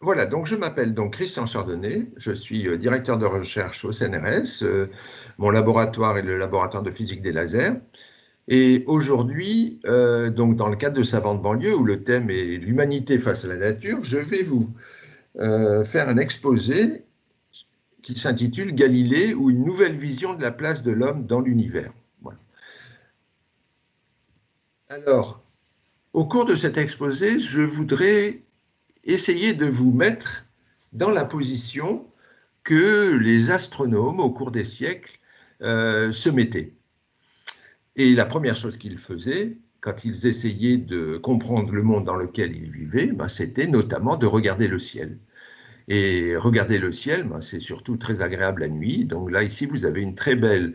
Voilà, donc je m'appelle donc Christian Chardonnay, je suis directeur de recherche au CNRS, mon laboratoire est le laboratoire de physique des lasers, et aujourd'hui, donc dans le cadre de Savantes banlieue, où le thème est l'humanité face à la nature, je vais vous faire un exposé qui s'intitule Galilée ou une nouvelle vision de la place de l'homme dans l'univers. Voilà. Alors, au cours de cet exposé, je voudrais essayer de vous mettre dans la position que les astronomes, au cours des siècles, se mettaient. Et la première chose qu'ils faisaient, quand ils essayaient de comprendre le monde dans lequel ils vivaient, ben, c'était notamment de regarder le ciel. Et regarder le ciel, ben, c'est surtout très agréable la nuit. Donc là, ici, vous avez une très belle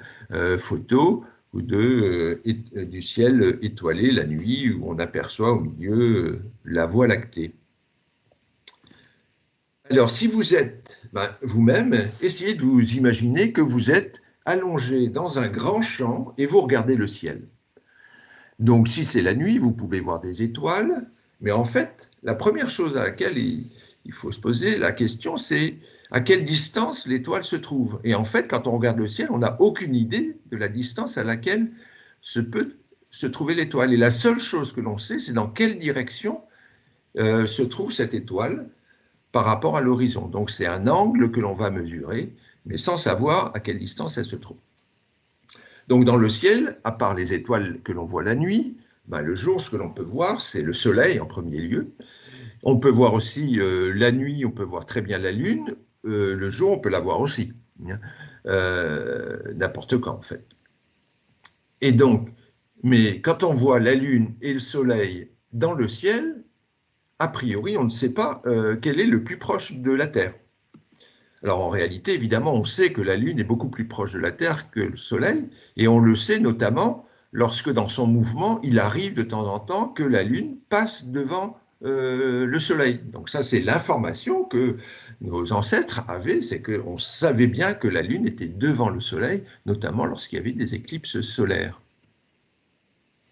photo du ciel étoilé la nuit, où on aperçoit au milieu la Voie lactée. Alors, si vous êtes vous-même, essayez de vous imaginer que vous êtes allongé dans un grand champ et vous regardez le ciel. Donc, si c'est la nuit, vous pouvez voir des étoiles, mais en fait, la première chose à laquelle il faut se poser la question, c'est à quelle distance l'étoile se trouve. Et en fait, quand on regarde le ciel, on n'a aucune idée de la distance à laquelle peut se trouver l'étoile. Et la seule chose que l'on sait, c'est dans quelle direction se trouve cette étoile par rapport à l'horizon. Donc c'est un angle que l'on va mesurer, mais sans savoir à quelle distance elle se trouve. Donc dans le ciel, à part les étoiles que l'on voit la nuit, ben, le jour, ce que l'on peut voir, c'est le soleil en premier lieu. On peut voir aussi la nuit, on peut voir très bien la lune. Le jour, on peut la voir aussi. N'importe quand, en fait. Et donc, mais quand on voit la lune et le soleil dans le ciel, a priori, on ne sait pas quel est le plus proche de la Terre. Alors en réalité, évidemment, on sait que la Lune est beaucoup plus proche de la Terre que le Soleil, et on le sait notamment lorsque dans son mouvement, il arrive de temps en temps que la Lune passe devant le Soleil. Donc ça, c'est l'information que nos ancêtres avaient, c'est qu'on savait bien que la Lune était devant le Soleil, notamment lorsqu'il y avait des éclipses solaires.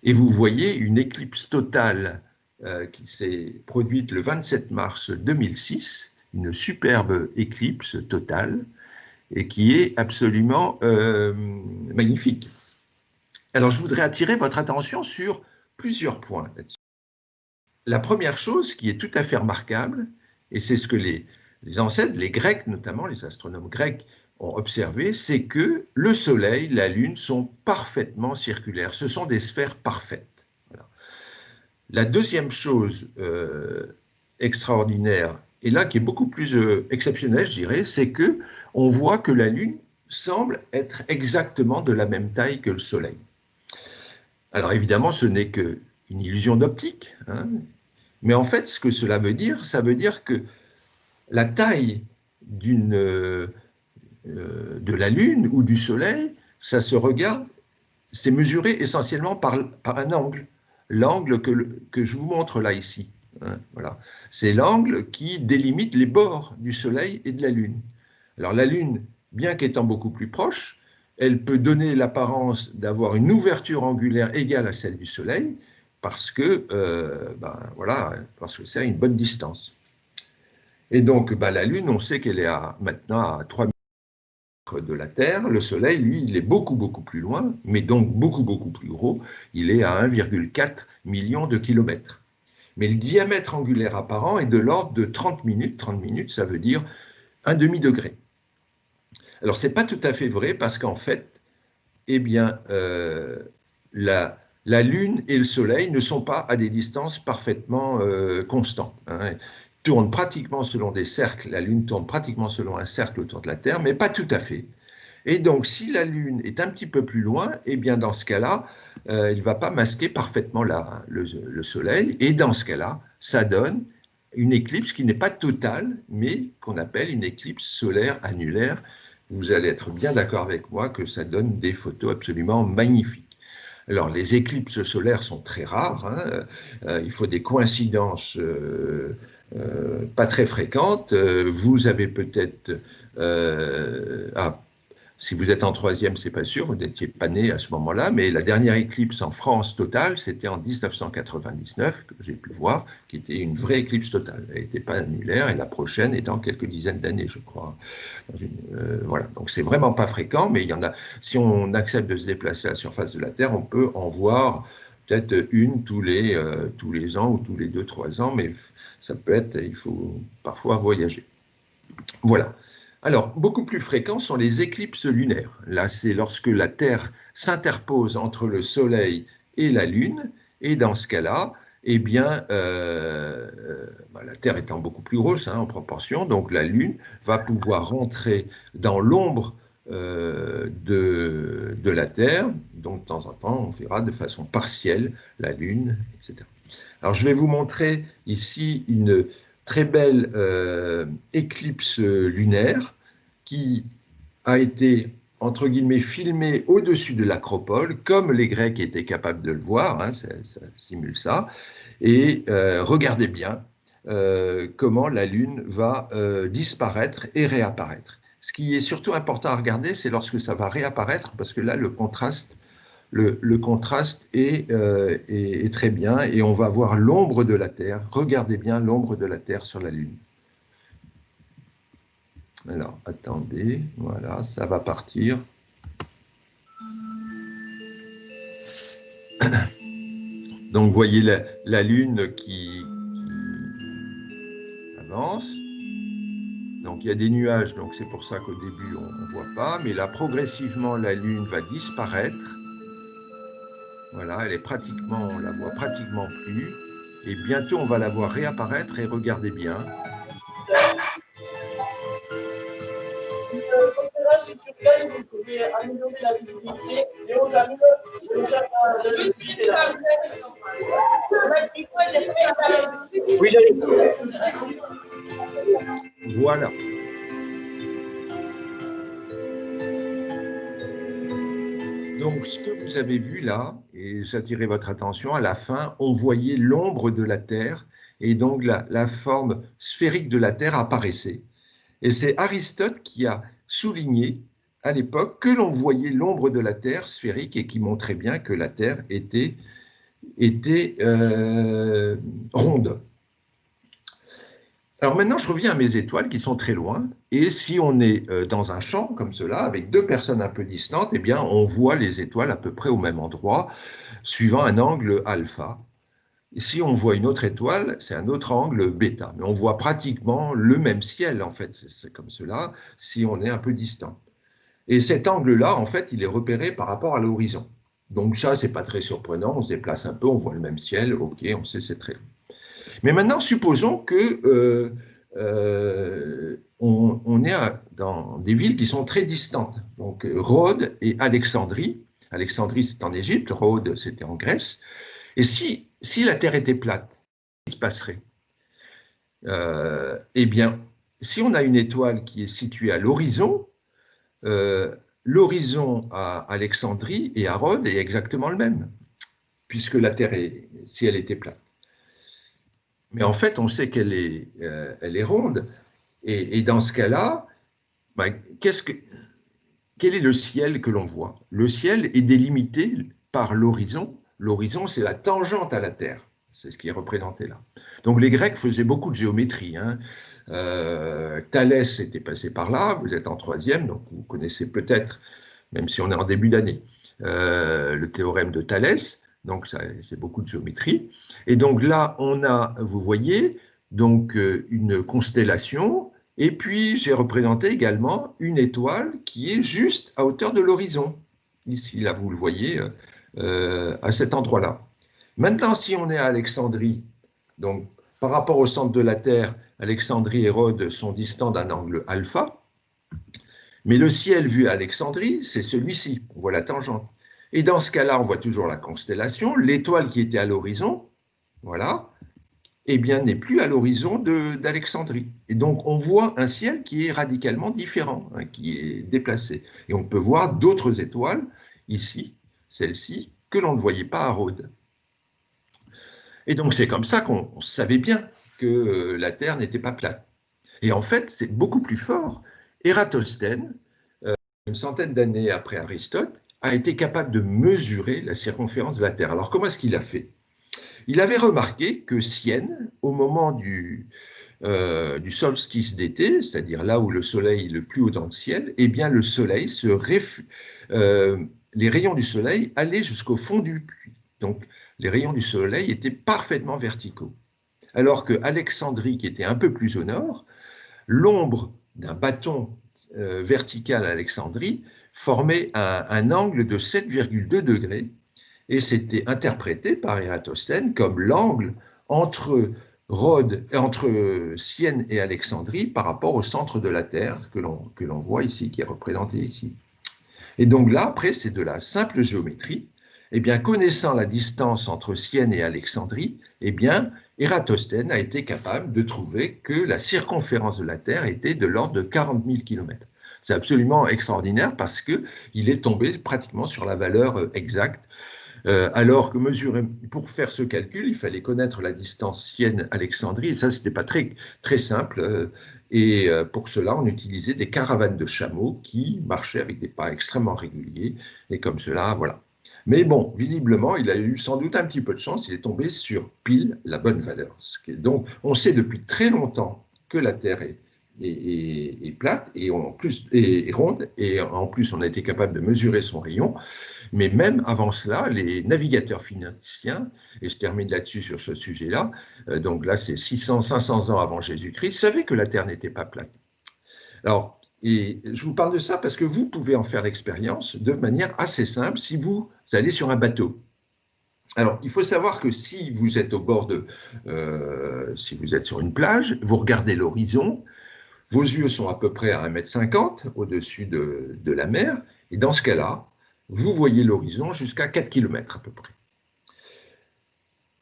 Et vous voyez une éclipse totale qui s'est produite le 27 mars 2006, une superbe éclipse totale, et qui est absolument magnifique. Alors, je voudrais attirer votre attention sur plusieurs points là-dessus. La première chose qui est tout à fait remarquable, et c'est ce que les ancêtres, les Grecs notamment, les astronomes grecs ont observé, c'est que le Soleil, la Lune sont parfaitement circulaires. Ce sont des sphères parfaites. Voilà. La deuxième chose extraordinaire, et là qui est beaucoup plus exceptionnelle, je dirais, c'est que on voit que la Lune semble être exactement de la même taille que le Soleil. Alors évidemment, ce n'est qu'une illusion d'optique, hein, mais en fait, ce que cela veut dire, ça veut dire que la taille de la Lune ou du Soleil, ça se regarde, c'est mesuré essentiellement par un angle, l'angle que je vous montre là ici. Hein, voilà. C'est l'angle qui délimite les bords du Soleil et de la Lune. Alors la Lune, bien qu'étant beaucoup plus proche, elle peut donner l'apparence d'avoir une ouverture angulaire égale à celle du Soleil parce que, voilà, parce que c'est à une bonne distance. Et donc la Lune, on sait qu'elle est maintenant à 3 de la Terre. Le Soleil, lui, il est beaucoup, beaucoup plus loin, mais donc beaucoup, beaucoup plus gros. Il est à 1,4 million de kilomètres. Mais le diamètre angulaire apparent est de l'ordre de 30 minutes. 30 minutes, ça veut dire un demi-degré. Alors, ce n'est pas tout à fait vrai parce qu'en fait, eh bien, la Lune et le Soleil ne sont pas à des distances parfaitement constantes. Hein. Tourne pratiquement selon des cercles, la Lune tourne pratiquement selon un cercle autour de la Terre, mais pas tout à fait. Et donc, si la Lune est un petit peu plus loin, eh bien, dans ce cas-là, il ne va pas masquer parfaitement le Soleil. Et dans ce cas-là, ça donne une éclipse qui n'est pas totale, mais qu'on appelle une éclipse solaire annulaire. Vous allez être bien d'accord avec moi que ça donne des photos absolument magnifiques. Alors, les éclipses solaires sont très rares. Hein. Il faut des coïncidences pas très fréquentes. Vous avez peut-être Si vous êtes en troisième, c'est pas sûr, vous n'étiez pas né à ce moment-là, mais la dernière éclipse en France totale, c'était en 1999, que j'ai pu voir, qui était une vraie éclipse totale. Elle n'était pas annulaire, et la prochaine est dans quelques dizaines d'années, je crois. Voilà, donc c'est vraiment pas fréquent, mais il y en a. Si on accepte de se déplacer à la surface de la Terre, on peut en voir peut-être une tous les ans ou tous les 2-3 ans, mais ça peut être, il faut parfois voyager. Voilà. Alors, beaucoup plus fréquents sont les éclipses lunaires. Là, c'est lorsque la Terre s'interpose entre le Soleil et la Lune, et dans ce cas-là, eh bien, la Terre étant beaucoup plus grosse en proportion, donc la Lune va pouvoir rentrer dans l'ombre de la Terre, donc de temps en temps, on verra de façon partielle la Lune, etc. Alors, je vais vous montrer ici une très belle éclipse lunaire qui a été, entre guillemets, filmée au-dessus de l'acropole, comme les Grecs étaient capables de le voir, ça simule ça. Et regardez bien comment la Lune va disparaître et réapparaître. Ce qui est surtout important à regarder, c'est lorsque ça va réapparaître, parce que là, le contraste est très bien et on va voir l'ombre de la Terre. Regardez bien l'ombre de la Terre sur la Lune. Alors, attendez, voilà, ça va partir. Donc, vous voyez la Lune qui avance. Donc, il y a des nuages, donc c'est pour ça qu'au début, on ne voit pas. Mais là, progressivement, la Lune va disparaître. Voilà, elle est pratiquement, on la voit pratiquement plus. Et bientôt, on va la voir réapparaître. Et regardez bien. Si tu gagnes, vous pouvez améliorer la visibilité. Et on a mis oui, j'arrive. Voilà. Donc, ce que vous avez vu là, et j'attirais votre attention, à la fin, on voyait l'ombre de la Terre, et donc la forme sphérique de la Terre apparaissait. Et c'est Aristote qui a souligné à l'époque que l'on voyait l'ombre de la Terre sphérique et qui montrait bien que la Terre était ronde. Alors maintenant, je reviens à mes étoiles qui sont très loin, et si on est dans un champ comme cela, avec deux personnes un peu distantes, eh bien, on voit les étoiles à peu près au même endroit, suivant un angle alpha. Et si on voit une autre étoile, c'est un autre angle bêta, mais on voit pratiquement le même ciel, en fait, c'est comme cela, si on est un peu distant. Et cet angle-là, en fait, il est repéré par rapport à l'horizon. Donc ça, c'est pas très surprenant, on se déplace un peu, on voit le même ciel, ok, on sait c'est très long. Mais maintenant, supposons que on est dans des villes qui sont très distantes. Donc Rhodes et Alexandrie. Alexandrie, c'est en Égypte, Rhodes, c'était en Grèce. Et si la Terre était plate, qu'est-ce qui se passerait? Eh bien, si on a une étoile qui est située à l'horizon, l'horizon à Alexandrie et à Rhodes est exactement le même, puisque la Terre, si elle était plate. Mais en fait, on sait qu'elle est ronde. Et dans ce cas-là, ben, quel est le ciel que l'on voit? Le ciel est délimité par l'horizon. L'horizon, c'est la tangente à la Terre. C'est ce qui est représenté là. Donc les Grecs faisaient beaucoup de géométrie. Thalès était passé par là, vous êtes en troisième, donc vous connaissez peut-être, même si on est en début d'année, le théorème de Thalès. Donc, c'est beaucoup de géométrie. Et donc là, on a, vous voyez, donc une constellation. Et puis, j'ai représenté également une étoile qui est juste à hauteur de l'horizon. Ici, là, vous le voyez, à cet endroit-là. Maintenant, si on est à Alexandrie, donc par rapport au centre de la Terre, Alexandrie et Rhodes sont distants d'un angle alpha. Mais le ciel vu à Alexandrie, c'est celui-ci. On voit la tangente. Et dans ce cas-là, on voit toujours la constellation. L'étoile qui était à l'horizon, voilà, eh bien, n'est plus à l'horizon d'Alexandrie. Et donc, on voit un ciel qui est radicalement différent, qui est déplacé. Et on peut voir d'autres étoiles, ici, celle-ci, que l'on ne voyait pas à Rhodes. Et donc, c'est comme ça qu'on savait bien que la Terre n'était pas plate. Et en fait, c'est beaucoup plus fort. Ératosthène une centaine d'années après Aristote, a été capable de mesurer la circonférence de la Terre. Alors comment est-ce qu'il a fait? Il avait remarqué que Sienne, au moment du solstice d'été, c'est-à-dire là où le soleil est le plus haut dans le ciel, eh bien le soleil les rayons du soleil allaient jusqu'au fond du puits. Donc les rayons du soleil étaient parfaitement verticaux. Alors que Alexandrie, qui était un peu plus au nord, l'ombre d'un bâton vertical à Alexandrie formait un angle de 7,2 degrés et c'était interprété par Ératosthène comme l'angle entre entre Sienne et Alexandrie par rapport au centre de la Terre que l'on voit ici, qui est représenté ici. Et donc là, après, c'est de la simple géométrie. Eh bien, connaissant la distance entre Sienne et Alexandrie, eh bien, Ératosthène a été capable de trouver que la circonférence de la Terre était de l'ordre de 40 000 km. C'est absolument extraordinaire parce qu'il est tombé pratiquement sur la valeur exacte. Alors que pour faire ce calcul, il fallait connaître la distance Sienne-Alexandrie, et ça, ce n'était pas très simple. Et pour cela, on utilisait des caravanes de chameaux qui marchaient avec des pas extrêmement réguliers, et comme cela, voilà. Mais bon, visiblement, il a eu sans doute un petit peu de chance, il est tombé sur pile la bonne valeur. Donc, on sait depuis très longtemps que la Terre est plate et ronde, et en plus, on a été capable de mesurer son rayon. Mais même avant cela, les navigateurs phéniciens, et je termine là-dessus sur ce sujet-là, donc là c'est 500 ans avant Jésus-Christ, savaient que la Terre n'était pas plate. Alors, et je vous parle de ça parce que vous pouvez en faire l'expérience de manière assez simple si vous allez sur un bateau. Alors, il faut savoir que si vous êtes si vous êtes sur une plage, vous regardez l'horizon, vos yeux sont à peu près à 1,50 m au-dessus de la mer, et dans ce cas-là, vous voyez l'horizon jusqu'à 4 km à peu près.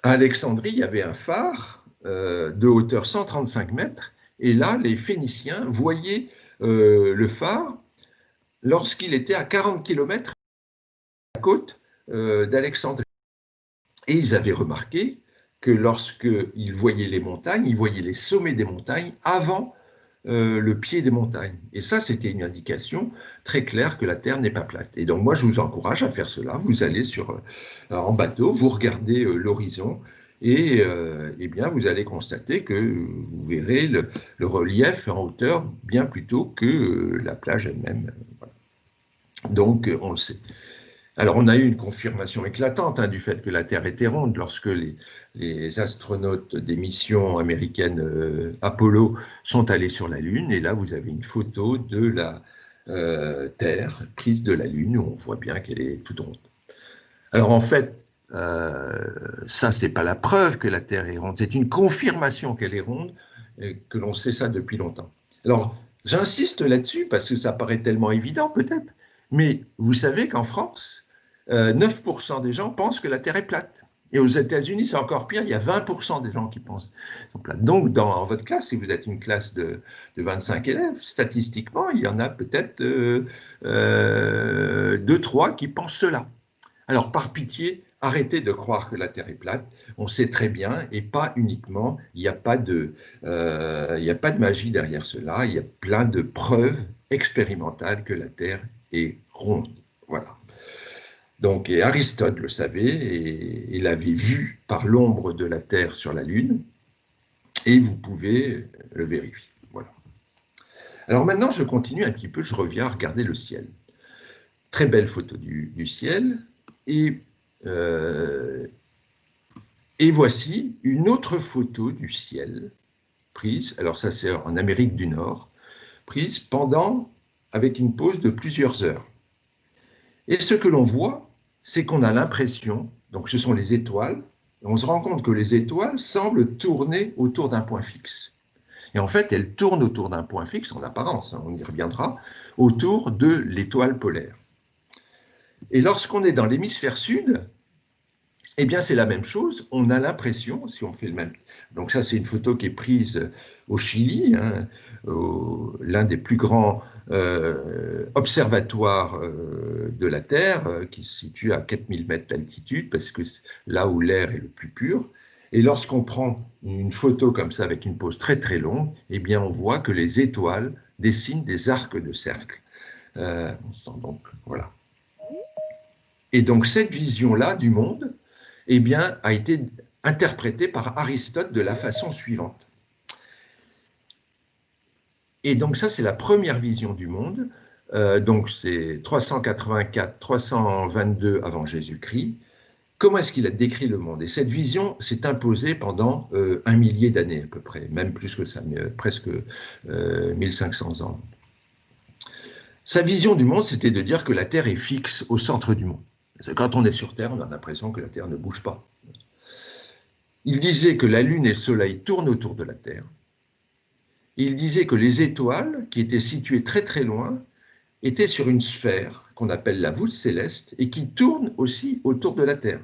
À Alexandrie, il y avait un phare de hauteur 135 mètres, et là, les Phéniciens voyaient le phare lorsqu'il était à 40 km à la côte d'Alexandrie. Et ils avaient remarqué que lorsqu'ils voyaient les montagnes, ils voyaient les sommets des montagnes avant le pied des montagnes. Et ça, c'était une indication très claire que la Terre n'est pas plate. Et donc, moi, je vous encourage à faire cela. Vous allez en bateau, vous regardez l'horizon, et eh bien, vous allez constater que vous verrez le relief en hauteur bien plus tôt que la plage elle-même. Voilà. Donc, on le sait. Alors, on a eu une confirmation éclatante du fait que la Terre était ronde lorsque les astronautes des missions américaines Apollo sont allés sur la Lune. Et là, vous avez une photo de la Terre prise de la Lune où on voit bien qu'elle est toute ronde. Alors, en fait, ça, ce n'est pas la preuve que la Terre est ronde, c'est une confirmation qu'elle est ronde, et que l'on sait ça depuis longtemps. Alors, j'insiste là-dessus parce que ça paraît tellement évident peut-être, mais vous savez qu'en France, 9% des gens pensent que la Terre est plate. Et aux États-Unis, c'est encore pire, il y a 20% des gens qui pensent qu'elle est plate. Donc, dans votre classe, si vous êtes une classe de 25 élèves, statistiquement, il y en a peut-être 2-3 qui pensent cela. Alors, par pitié, arrêtez de croire que la Terre est plate. On sait très bien, et pas uniquement, il n'y a pas de magie derrière cela. Il y a plein de preuves expérimentales que la Terre est ronde. Voilà. Donc, et Aristote le savait, et il avait vu par l'ombre de la Terre sur la Lune, et vous pouvez le vérifier. Voilà. Alors maintenant, je continue un petit peu, je reviens à regarder le ciel. Très belle photo du ciel, euh, et voici une autre photo du ciel, prise, alors ça c'est en Amérique du Nord, prise avec une pause de plusieurs heures. Et ce que l'on voit, c'est qu'on a l'impression, donc ce sont les étoiles, et on se rend compte que les étoiles semblent tourner autour d'un point fixe. Et en fait, elles tournent autour d'un point fixe, en apparence, on y reviendra, autour de l'étoile polaire. Et lorsqu'on est dans l'hémisphère sud, eh bien, c'est la même chose. On a l'impression, si on fait le même. Donc, ça, c'est une photo qui est prise au Chili, l'un des plus grands observatoires de la Terre, qui se situe à 4000 mètres d'altitude, parce que c'est là où l'air est le plus pur. Et lorsqu'on prend une photo comme ça, avec une pose très très longue, eh bien, on voit que les étoiles dessinent des arcs de cercle. Donc, voilà. Et donc, cette vision-là du monde, eh bien, a été interprétée par Aristote de la façon suivante. Et donc, ça, c'est la première vision du monde. Donc, c'est 384-322 avant Jésus-Christ. Comment est-ce qu'il a décrit le monde? Et cette vision s'est imposée pendant 1 millier d'années à peu près, même plus que ça, mais, presque 1500 ans. Sa vision du monde, c'était de dire que la Terre est fixe au centre du monde. Quand on est sur Terre, on a l'impression que la Terre ne bouge pas. Il disait que la Lune et le Soleil tournent autour de la Terre. Il disait que les étoiles, qui étaient situées très très loin, étaient sur une sphère qu'on appelle la voûte céleste et qui tourne aussi autour de la Terre.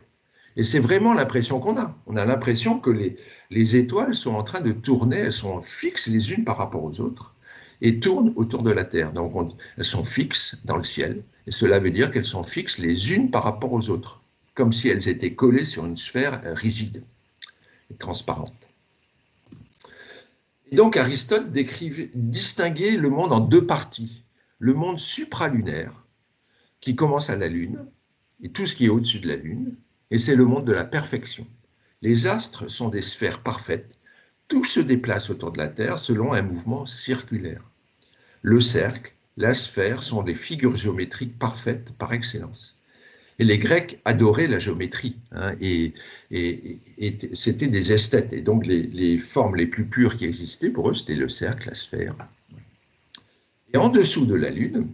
Et c'est vraiment l'impression qu'on a. On a l'impression que les étoiles sont en train de tourner, elles sont fixes les unes par rapport aux autres et tournent autour de la Terre. Donc elles sont fixes dans le ciel et cela veut dire qu'elles sont fixes les unes par rapport aux autres, comme si elles étaient collées sur une sphère rigide et transparente. Et donc Aristote distinguait le monde en deux parties. Le monde supralunaire, qui commence à la Lune, et tout ce qui est au-dessus de la Lune, et c'est le monde de la perfection. Les astres sont des sphères parfaites, tout se déplace autour de la Terre selon un mouvement circulaire. Le cercle, la sphère sont des figures géométriques parfaites par excellence. Et les Grecs adoraient la géométrie, hein, et c'était des esthètes. Et donc les formes les plus pures qui existaient pour eux, c'était le cercle, la sphère. Et en dessous de la Lune,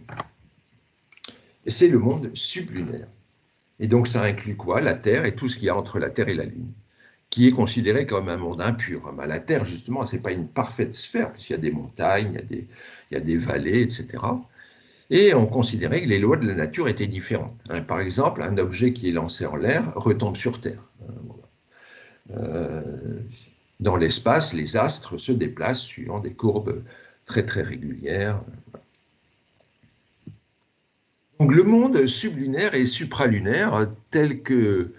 c'est le monde sublunaire. Et donc ça inclut quoi? La Terre et tout ce qu'il y a entre la Terre et la Lune, qui est considéré comme un monde impur. Ben, la Terre, justement, ce n'est pas une parfaite sphère, parce qu'il y a des montagnes, il y a des vallées, etc. Et on considérait que les lois de la nature étaient différentes. Hein, par exemple, un objet qui est lancé en l'air retombe sur Terre. Dans l'espace, les astres se déplacent suivant des courbes très très régulières. Donc le monde sublunaire et supralunaire, tel que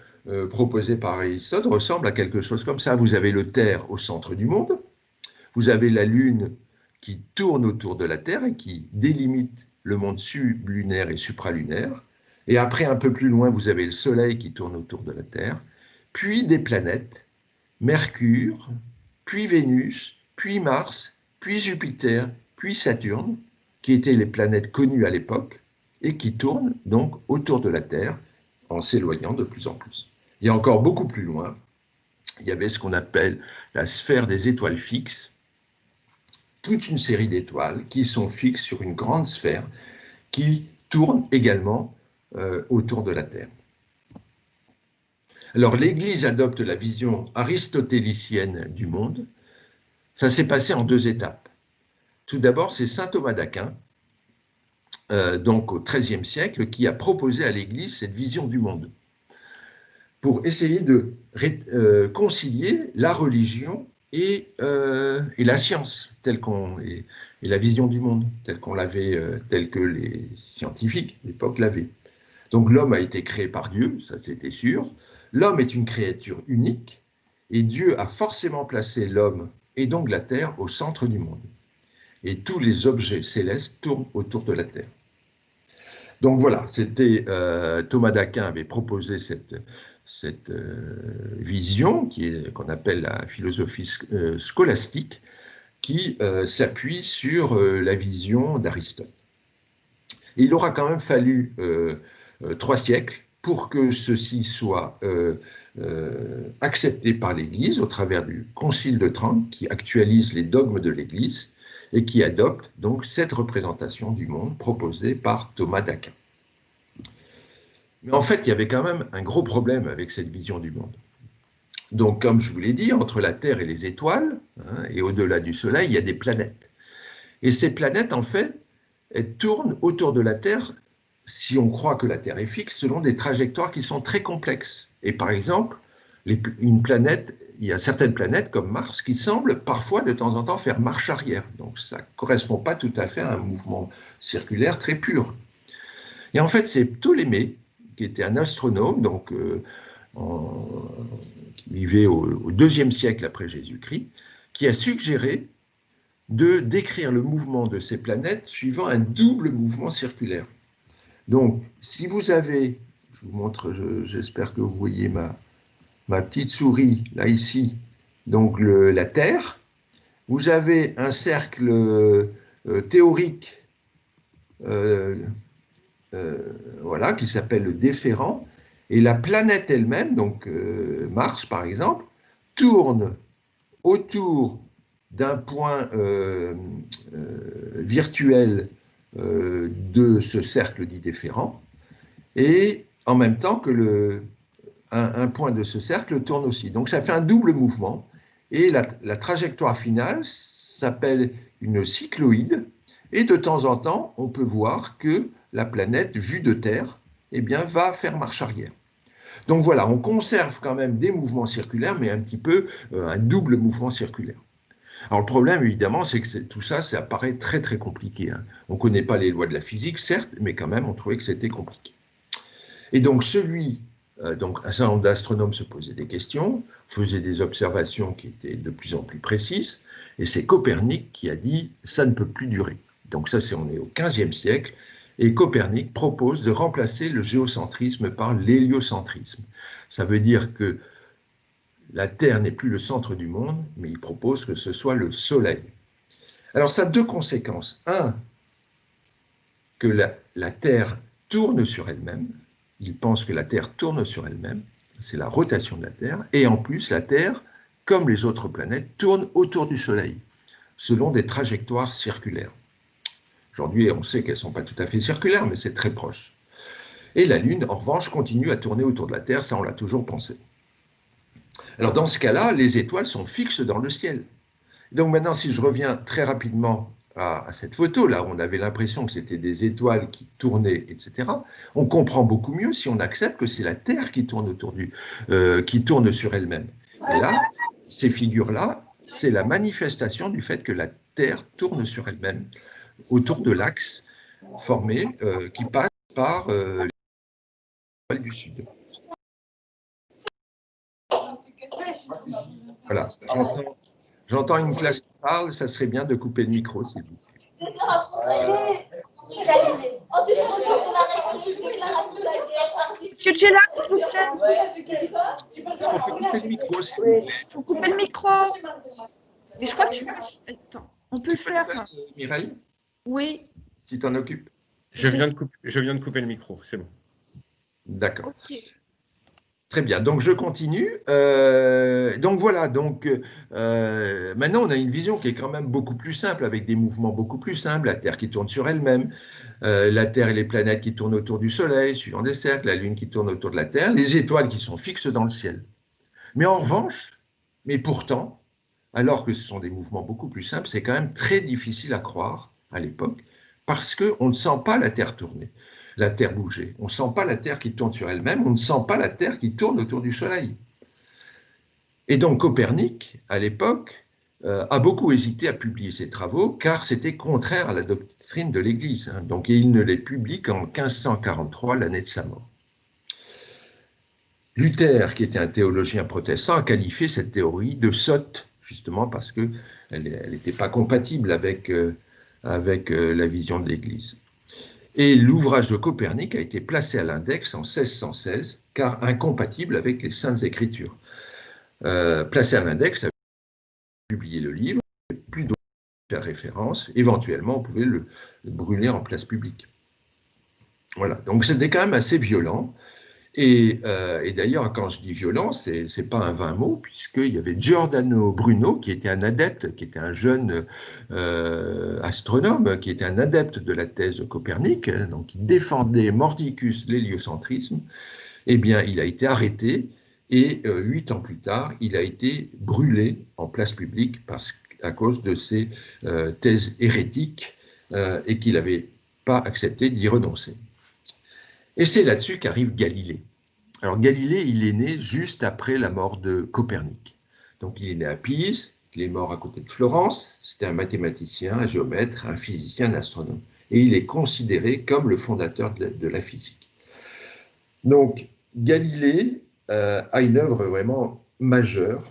proposé par Aristote, ressemble à quelque chose comme ça. Vous avez le Terre au centre du monde, vous avez la Lune qui tourne autour de la Terre et qui délimite le monde sublunaire et supralunaire. Et après, un peu plus loin, vous avez le Soleil qui tourne autour de la Terre, puis des planètes, Mercure, puis Vénus, puis Mars, puis Jupiter, puis Saturne, qui étaient les planètes connues à l'époque, et qui tournent donc autour de la Terre en s'éloignant de plus en plus. Et encore beaucoup plus loin, il y avait ce qu'on appelle la sphère des étoiles fixes, toute une série d'étoiles qui sont fixes sur une grande sphère qui tourne également autour de la Terre. Alors l'Église adopte la vision aristotélicienne du monde. Ça s'est passé en deux étapes. Tout d'abord, c'est saint Thomas d'Aquin, donc au XIIIe siècle, qui a proposé à l'Église cette vision du monde pour essayer de concilier la religion et la science, et la vision du monde, telle que les scientifiques de l'époque l'avaient. Donc l'homme a été créé par Dieu, ça c'était sûr. L'homme est une créature unique, et Dieu a forcément placé l'homme et donc la Terre au centre du monde. Et tous les objets célestes tournent autour de la Terre. Donc voilà, Thomas d'Aquin avait proposé cette vision qu'on appelle la philosophie scolastique, qui s'appuie sur la vision d'Aristote. Et il aura quand même fallu 3 siècles pour que ceci soit accepté par l'Église au travers du Concile de Trente, qui actualise les dogmes de l'Église et qui adopte donc cette représentation du monde proposée par Thomas d'Aquin. Mais en fait, il y avait quand même un gros problème avec cette vision du monde. Donc, comme je vous l'ai dit, entre la Terre et les étoiles, hein, et au-delà du Soleil, il y a des planètes. Et ces planètes, en fait, elles tournent autour de la Terre, si on croit que la Terre est fixe, selon des trajectoires qui sont très complexes. Et par exemple, il y a certaines planètes comme Mars qui semblent parfois de temps en temps faire marche arrière. Donc ça ne correspond pas tout à fait à un mouvement circulaire très pur. Et en fait, c'est Ptolémée, qui était un astronome, donc qui vivait au IIe siècle après Jésus-Christ, qui a suggéré de décrire le mouvement de ces planètes suivant un double mouvement circulaire. Donc, si vous avez, je vous montre, j'espère que vous voyez ma petite souris, là, ici, donc la Terre, vous avez un cercle théorique voilà, qui s'appelle le déférent, et la planète elle-même, donc Mars par exemple, tourne autour d'un point virtuel de ce cercle dit déférent, et en même temps que un point de ce cercle tourne aussi. Donc ça fait un double mouvement, et la trajectoire finale s'appelle une cycloïde, et de temps en temps, on peut voir que la planète, vue de Terre, eh bien, va faire marche arrière. Donc voilà, on conserve quand même des mouvements circulaires, mais un petit peu un double mouvement circulaire. Alors le problème, évidemment, c'est que tout ça, ça apparaît très très compliqué. Hein. On ne connaît pas les lois de la physique, certes, mais quand même, on trouvait que c'était compliqué. Et donc donc un certain nombre d'astronomes se posaient des questions, faisaient des observations qui étaient de plus en plus précises, et c'est Copernic qui a dit « ça ne peut plus durer ». Donc ça, on est au XVe siècle, et Copernic propose de remplacer le géocentrisme par l'héliocentrisme. Ça veut dire que la Terre n'est plus le centre du monde, mais il propose que ce soit le Soleil. Alors ça a deux conséquences. Un, que la Terre tourne sur elle-même. Il pense que la Terre tourne sur elle-même. C'est la rotation de la Terre. Et en plus, la Terre, comme les autres planètes, tourne autour du Soleil, selon des trajectoires circulaires. Aujourd'hui, on sait qu'elles ne sont pas tout à fait circulaires, mais c'est très proche. Et la Lune, en revanche, continue à tourner autour de la Terre, ça on l'a toujours pensé. Alors dans ce cas-là, les étoiles sont fixes dans le ciel. Donc maintenant, si je reviens très rapidement à cette photo, là où on avait l'impression que c'était des étoiles qui tournaient, etc., on comprend beaucoup mieux si on accepte que c'est la Terre qui tourne, qui tourne sur elle-même. Et là, ces figures-là, c'est la manifestation du fait que la Terre tourne sur elle-même autour de l'axe formé qui passe par l'étoile du Sud. Voilà, j'entends une classe qui parle, ça serait bien de couper le micro, s'il vous plaît. Monsieur Gela, s'il vous plaît. Est-ce qu'on peut couper le micro, s'il vous plaît? Il faut couper le micro. Mais je crois que tu peux. Attends, on peut le faire. Mireille? Oui. Tu t'en occupes? Je viens de couper le micro, c'est bon. D'accord. Okay. Très bien, donc je continue. Donc voilà, donc maintenant on a une vision qui est quand même beaucoup plus simple, avec des mouvements beaucoup plus simples, la Terre qui tourne sur elle-même, la Terre et les planètes qui tournent autour du Soleil, suivant des cercles, la Lune qui tourne autour de la Terre, les étoiles qui sont fixes dans le ciel. Mais en revanche, mais pourtant, alors que ce sont des mouvements beaucoup plus simples, c'est quand même très difficile à croire à l'époque, parce qu'on ne sent pas la Terre tourner, la Terre bouger. On ne sent pas la Terre qui tourne sur elle-même, on ne sent pas la Terre qui tourne autour du Soleil. Et donc Copernic, à l'époque, a beaucoup hésité à publier ses travaux, car c'était contraire à la doctrine de l'Église. Hein. Donc il ne les publie qu'en 1543, l'année de sa mort. Luther, qui était un théologien protestant, a qualifié cette théorie de sotte, justement parce qu'elle n'était pas compatible avec la vision de l'Église. Et l'ouvrage de Copernic a été placé à l'index en 1616, car incompatible avec les Saintes Écritures. Placé à l'index, ça veut dire publier le livre, plus d'autres faire référence, éventuellement on pouvait le brûler en place publique. Voilà, donc c'était quand même assez violent. Et d'ailleurs, quand je dis violent, ce n'est pas un vain mot, puisqu'il y avait Giordano Bruno, qui était un adepte, qui était un jeune astronome, qui était un adepte de la thèse de Copernic, donc qui défendait mordicus l'héliocentrisme. Eh bien, il a été arrêté, et 8 ans plus tard, il a été brûlé en place publique à cause de ses thèses hérétiques, et qu'il n'avait pas accepté d'y renoncer. Et c'est là-dessus qu'arrive Galilée. Alors Galilée, il est né juste après la mort de Copernic. Donc il est né à Pise, il est mort à côté de Florence, c'était un mathématicien, un géomètre, un physicien, un astronome. Et il est considéré comme le fondateur de la physique. Donc Galilée a une œuvre vraiment majeure,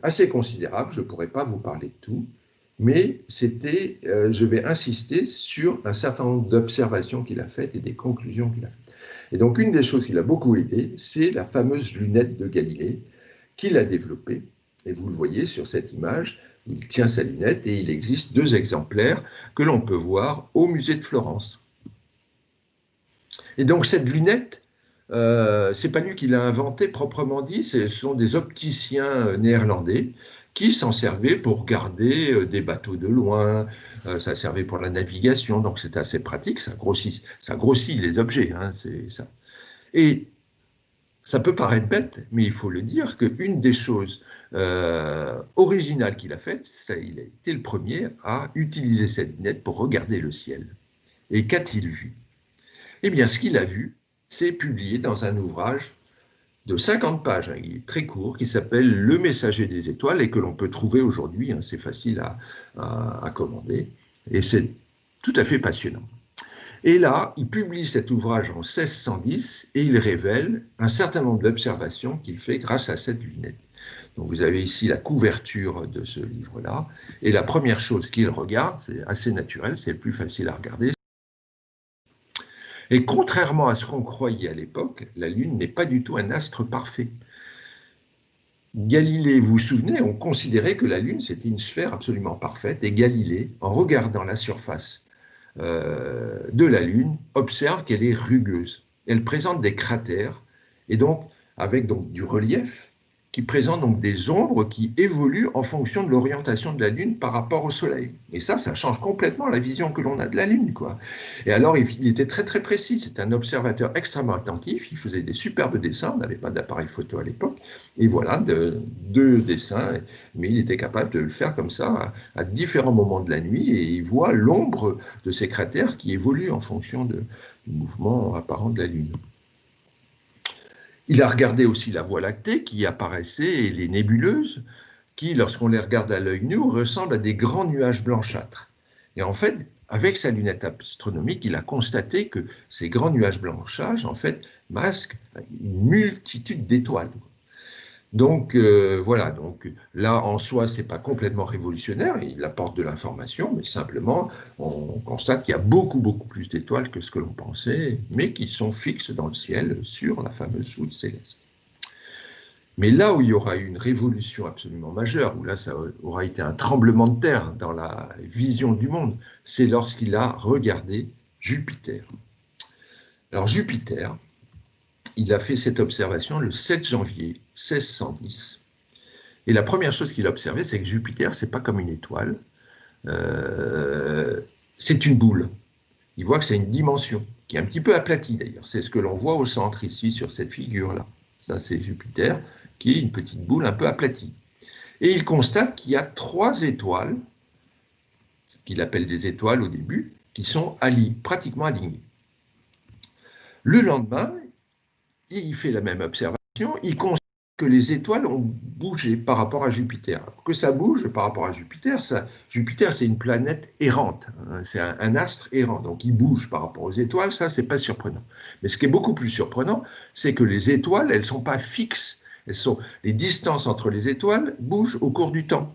assez considérable, je ne pourrais pas vous parler de tout, mais c'était, je vais insister sur un certain nombre d'observations qu'il a faites et des conclusions qu'il a faites. Et donc, une des choses qui l'a beaucoup aidé, c'est la fameuse lunette de Galilée qu'il a développée. Et vous le voyez sur cette image, où il tient sa lunette, et il existe 2 exemplaires que l'on peut voir au musée de Florence. Et donc, cette lunette, c'est pas lui qui l'a inventée proprement dit, ce sont des opticiens néerlandais qui s'en servaient pour regarder des bateaux de loin, ça servait pour la navigation, donc c'est assez pratique, ça grossit les objets, hein, c'est ça. Et ça peut paraître bête, mais il faut le dire qu'une des choses originales qu'il a faites, il a été le premier à utiliser cette lunette pour regarder le ciel. Et qu'a-t-il vu? Eh bien, ce qu'il a vu, c'est publié dans un ouvrage de 50 pages, hein, il est très court, qui s'appelle « Le messager des étoiles » et que l'on peut trouver aujourd'hui, hein, c'est facile à commander, et c'est tout à fait passionnant. Et là, il publie cet ouvrage en 1610 et il révèle un certain nombre d'observations qu'il fait grâce à cette lunette. Donc vous avez ici la couverture de ce livre-là, et la première chose qu'il regarde, c'est assez naturel, c'est le plus facile à regarder. Et contrairement à ce qu'on croyait à l'époque, la Lune n'est pas du tout un astre parfait. Galilée, vous vous souvenez, on considérait que la Lune, c'était une sphère absolument parfaite, et Galilée, en regardant la surface de la Lune, observe qu'elle est rugueuse. Elle présente des cratères, et donc, avec donc, du relief, qui présente donc des ombres qui évoluent en fonction de l'orientation de la Lune par rapport au Soleil. Et ça change complètement la vision que l'on a de la Lune, quoi. Et alors, il était très très précis, c'était un observateur extrêmement attentif, il faisait des superbes dessins, on n'avait pas d'appareil photo à l'époque, et voilà, 2 dessins, mais il était capable de le faire comme ça à différents moments de la nuit, et il voit l'ombre de ces cratères qui évoluent en fonction du mouvement apparent de la Lune. Il a regardé aussi la Voie lactée qui apparaissait et les nébuleuses qui, lorsqu'on les regarde à l'œil nu, ressemblent à des grands nuages blanchâtres. Et en fait, avec sa lunette astronomique, il a constaté que ces grands nuages blanchâtres, en fait, masquent une multitude d'étoiles. Donc voilà, donc là en soi c'est pas complètement révolutionnaire, il apporte de l'information, mais simplement on constate qu'il y a beaucoup plus d'étoiles que ce que l'on pensait, mais qui sont fixes dans le ciel sur la fameuse voûte céleste. Mais là où il y aura eu une révolution absolument majeure, où là ça aura été un tremblement de terre dans la vision du monde, c'est lorsqu'il a regardé Jupiter. Alors Jupiter, il a fait cette observation le 7 janvier 1610. Et la première chose qu'il a observée, c'est que Jupiter, c'est pas comme une étoile, c'est une boule. Il voit que c'est une dimension, qui est un petit peu aplatie d'ailleurs. C'est ce que l'on voit au centre ici, sur cette figure-là. Ça, c'est Jupiter, qui est une petite boule un peu aplatie. Et il constate qu'il y a 3 étoiles, qu'il appelle des étoiles au début, qui sont pratiquement alignées. Le lendemain, il fait la même observation, il constate que les étoiles ont bougé par rapport à Jupiter. Alors que ça bouge par rapport à Jupiter, Jupiter c'est une planète errante, hein, c'est un astre errant, donc il bouge par rapport aux étoiles, ça c'est pas surprenant. Mais ce qui est beaucoup plus surprenant, c'est que les étoiles, elles sont pas fixes, les distances entre les étoiles bougent au cours du temps.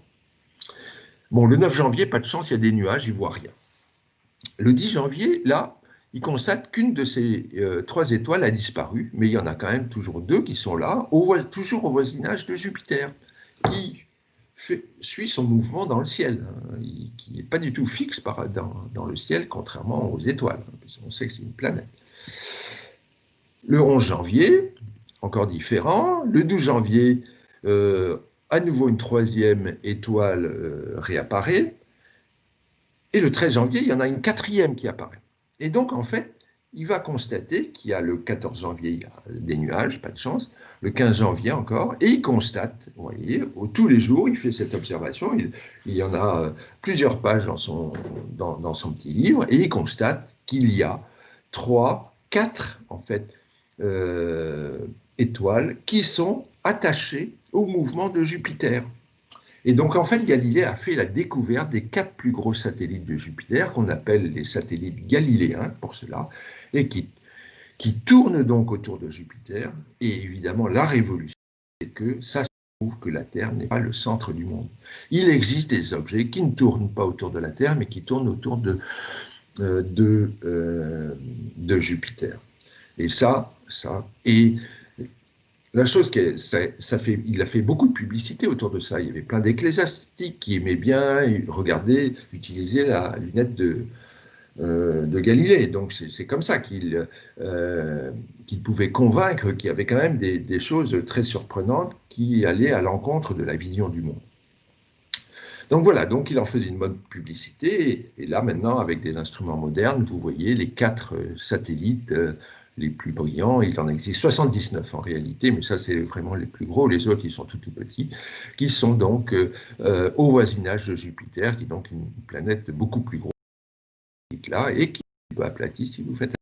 Bon, le 9 janvier, pas de chance, il y a des nuages, il voit rien. Le 10 janvier, là, il constate qu'une de ces 3 étoiles a disparu, mais il y en a quand même toujours 2 qui sont là, toujours au voisinage de Jupiter, qui suit son mouvement dans le ciel, hein, qui n'est pas du tout fixe dans le ciel, contrairement aux étoiles, hein, puisqu'on sait que c'est une planète. Le 11 janvier, encore différent, le 12 janvier, à nouveau une 3e étoile réapparaît, et le 13 janvier, il y en a une 4e qui apparaît. Et donc, en fait, il va constater qu'il y a le 14 janvier, il y a des nuages, pas de chance, le 15 janvier encore, et il constate, vous voyez, tous les jours, il fait cette observation, il y en a plusieurs pages dans son petit livre, et il constate qu'il y a 4, en fait, étoiles qui sont attachées au mouvement de Jupiter. Et donc, en fait, Galilée a fait la découverte des 4 plus gros satellites de Jupiter, qu'on appelle les satellites galiléens, pour cela, et qui tournent donc autour de Jupiter. Et évidemment, la révolution, c'est que ça prouve que la Terre n'est pas le centre du monde. Il existe des objets qui ne tournent pas autour de la Terre, mais qui tournent autour de Jupiter. Et et la chose il a fait beaucoup de publicité autour de ça. Il y avait plein d'ecclésiastiques qui aimaient bien regarder, utiliser la lunette de Galilée. Donc c'est comme ça qu'il pouvait convaincre qu'il y avait quand même des choses très surprenantes qui allaient à l'encontre de la vision du monde. Donc voilà, donc il en faisait une bonne publicité, et là maintenant, avec des instruments modernes, vous voyez les 4 satellites les plus brillants. Il en existe 79 en réalité, mais ça c'est vraiment les plus gros, les autres ils sont tout petits, qui sont donc au voisinage de Jupiter, qui est donc une planète beaucoup plus grosse là, et qui peut aplatir si vous faites.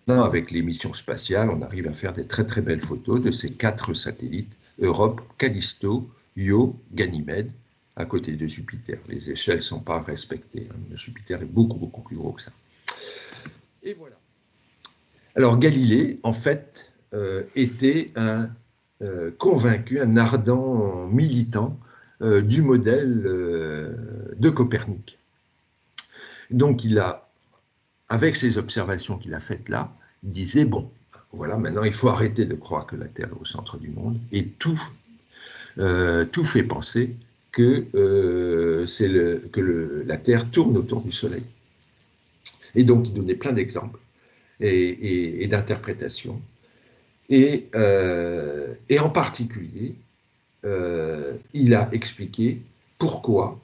Avec les missions spatiales, on arrive à faire des très très belles photos de ces 4 satellites, Europe, Callisto, Io, Ganymède, à côté de Jupiter. Les échelles ne sont pas respectées. Jupiter est beaucoup plus gros que ça. Et voilà. Alors Galilée, en fait, était un convaincu, un ardent militant du modèle de Copernic. Donc il a, avec ces observations qu'il a faites là, il disait, bon, voilà, maintenant il faut arrêter de croire que la Terre est au centre du monde, et tout fait penser que, la Terre tourne autour du Soleil. Et donc il donnait plein d'exemples et d'interprétations. Et en particulier, il a expliqué pourquoi,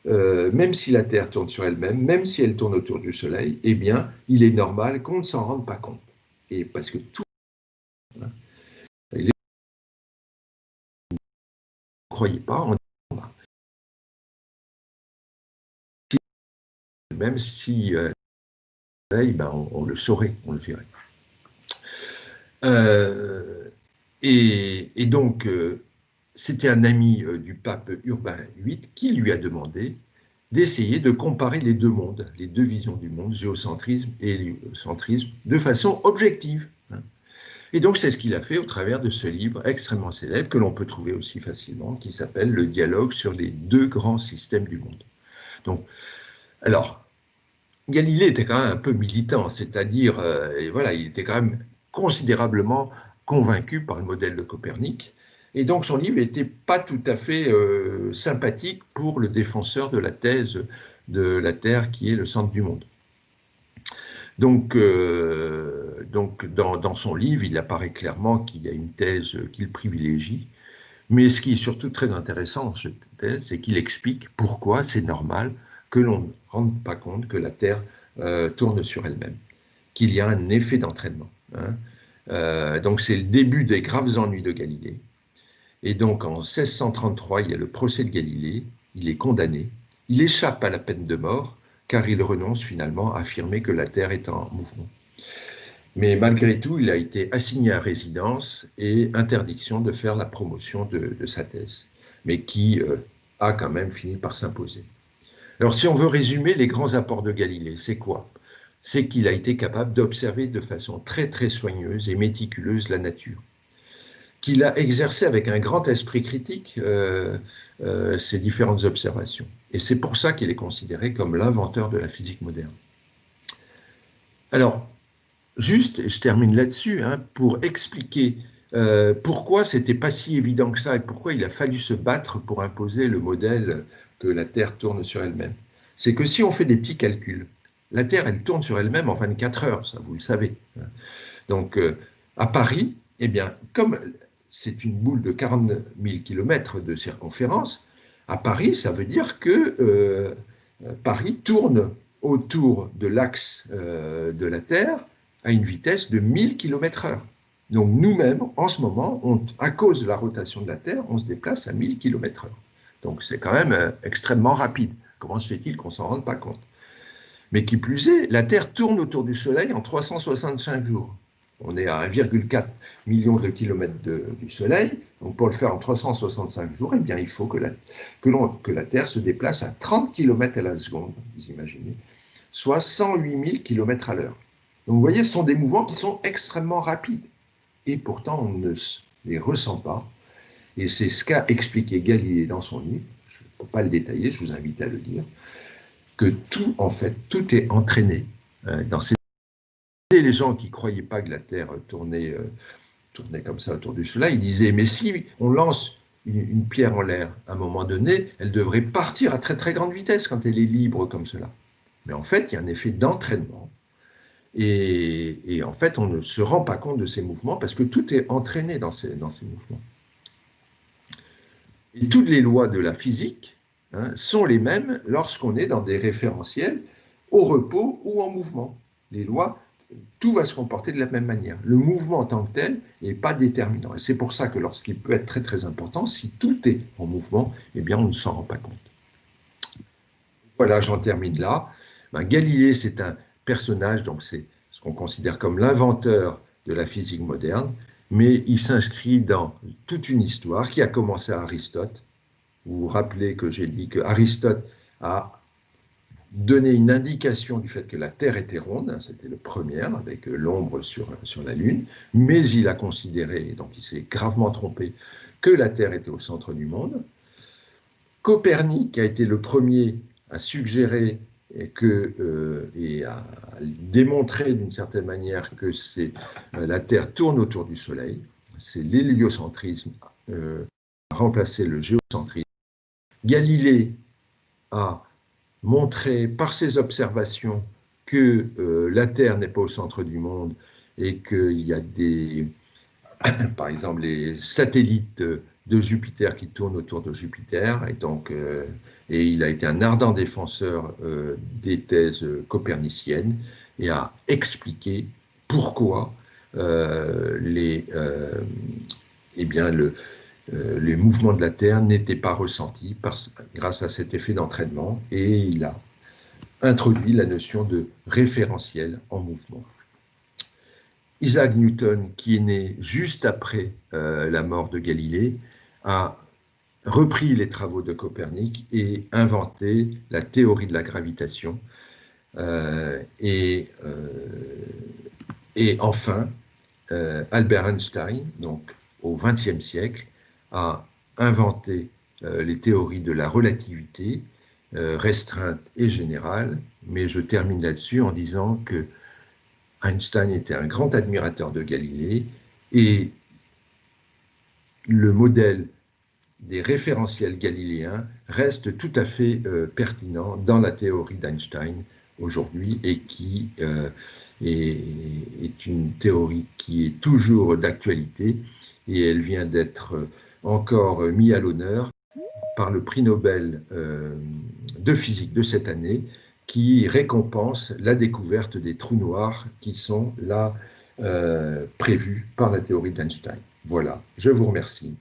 même si la Terre tourne sur elle-même, même si elle tourne autour du Soleil, eh bien, il est normal qu'on ne s'en rende pas compte. Et parce que tout... Hein, ne croyez pas, même si ben, on le saurait, on le verrait. Et donc, c'était un ami du pape Urbain VIII qui lui a demandé d'essayer de comparer les deux mondes, les deux visions du monde, géocentrisme et héliocentrisme, de façon objective. Et donc, c'est ce qu'il a fait au travers de ce livre extrêmement célèbre, que l'on peut trouver aussi facilement, qui s'appelle « Le dialogue sur les deux grands systèmes du monde ». Donc, alors, Galilée était quand même un peu militant, c'est-à-dire, voilà, il était quand même considérablement convaincu par le modèle de Copernic, et donc son livre n'était pas tout à fait sympathique pour le défenseur de la thèse de la Terre qui est le centre du monde. Donc dans son livre, il apparaît clairement qu'il y a une thèse qu'il privilégie, mais ce qui est surtout très intéressant dans cette thèse, c'est qu'il explique pourquoi c'est normal que l'on ne rende pas compte que la Terre tourne sur elle-même, qu'il y a un effet d'entraînement. Donc c'est le début des graves ennuis de Galilée. Et donc en 1633, il y a le procès de Galilée, il est condamné, il échappe à la peine de mort, car il renonce finalement à affirmer que la Terre est en mouvement. Mais malgré tout, il a été assigné à résidence et interdiction de faire la promotion de sa thèse, mais qui a quand même fini par s'imposer. Alors si on veut résumer les grands apports de Galilée, c'est quoi? C'est qu'il a été capable d'observer de façon très très soigneuse et méticuleuse la nature, qu'il a exercé avec un grand esprit critique ces différentes observations. Et c'est pour ça qu'il est considéré comme l'inventeur de la physique moderne. Alors, juste, et je termine là-dessus, pour expliquer pourquoi c'était pas si évident que ça et pourquoi il a fallu se battre pour imposer le modèle que la Terre tourne sur elle-même. C'est que si on fait des petits calculs, la Terre, elle tourne sur elle-même en 24 heures, ça vous le savez. Donc, à Paris, eh bien, comme c'est une boule de 40 000 km de circonférence, à Paris, ça veut dire que Paris tourne autour de l'axe de la Terre à une vitesse de 1000 km/h. Donc nous-mêmes, en ce moment, à cause de la rotation de la Terre, on se déplace à 1000 km/h. Donc c'est quand même extrêmement rapide. Comment se fait-il qu'on ne s'en rende pas compte? Mais qui plus est, la Terre tourne autour du Soleil en 365 jours. On est à 1,4 million de kilomètres du Soleil. Donc pour le faire en 365 jours, eh bien, il faut que la Terre se déplace à 30 km à la seconde, vous imaginez, soit 108 000 km à l'heure. Donc vous voyez, ce sont des mouvements qui sont extrêmement rapides. Et pourtant, on ne les ressent pas. et c'est ce qu'a expliqué Galilée dans son livre, je ne peux pas le détailler, je vous invite à le lire, que tout, en fait, tout est entraîné dans ces... Et les gens qui ne croyaient pas que la Terre tournait comme ça autour du Soleil, ils disaient, mais si on lance une pierre en l'air, à un moment donné, elle devrait partir à très très grande vitesse quand elle est libre comme cela. Mais en fait, il y a un effet d'entraînement. Et en fait, on ne se rend pas compte de ces mouvements parce que tout est entraîné dans ces mouvements. Et toutes les lois de la physique sont les mêmes lorsqu'on est dans des référentiels au repos ou en mouvement. Les lois, tout va se comporter de la même manière. Le mouvement en tant que tel n'est pas déterminant. Et c'est pour ça que lorsqu'il peut être très très important, si tout est en mouvement, eh bien on ne s'en rend pas compte. Voilà, j'en termine là. Galilée, c'est un personnage, donc c'est ce qu'on considère comme l'inventeur de la physique moderne, mais il s'inscrit dans toute une histoire qui a commencé à Aristote. Vous vous rappelez que j'ai dit que Aristote a donné une indication du fait que la Terre était ronde, c'était le premier, avec l'ombre sur la Lune, mais il a considéré, donc il s'est gravement trompé, que la Terre était au centre du monde. Copernic a été le premier à suggérer et à démontrer d'une certaine manière que la Terre tourne autour du Soleil. C'est l'héliocentrisme a remplacé le géocentrisme. Galilée a montré par ses observations que la Terre n'est pas au centre du monde et qu'il y a par exemple, les satellites de Jupiter qui tournent autour de Jupiter, et il a été un ardent défenseur des thèses coperniciennes et a expliqué pourquoi les mouvements de la Terre n'étaient pas ressentis grâce à cet effet d'entraînement, et il a introduit la notion de référentiel en mouvement. Isaac Newton, qui est né juste après la mort de Galilée, a repris les travaux de Copernic et inventé la théorie de la gravitation. Et enfin, Albert Einstein, donc au XXe siècle, a inventé les théories de la relativité restreinte et générale, mais je termine là-dessus en disant que Einstein était un grand admirateur de Galilée et le modèle des référentiels galiléens reste tout à fait pertinent dans la théorie d'Einstein aujourd'hui et qui est une théorie qui est toujours d'actualité, et elle vient d'être encore mise à l'honneur par le prix Nobel de physique de cette année, qui récompense la découverte des trous noirs qui sont là prévus par la théorie d'Einstein. Voilà, je vous remercie.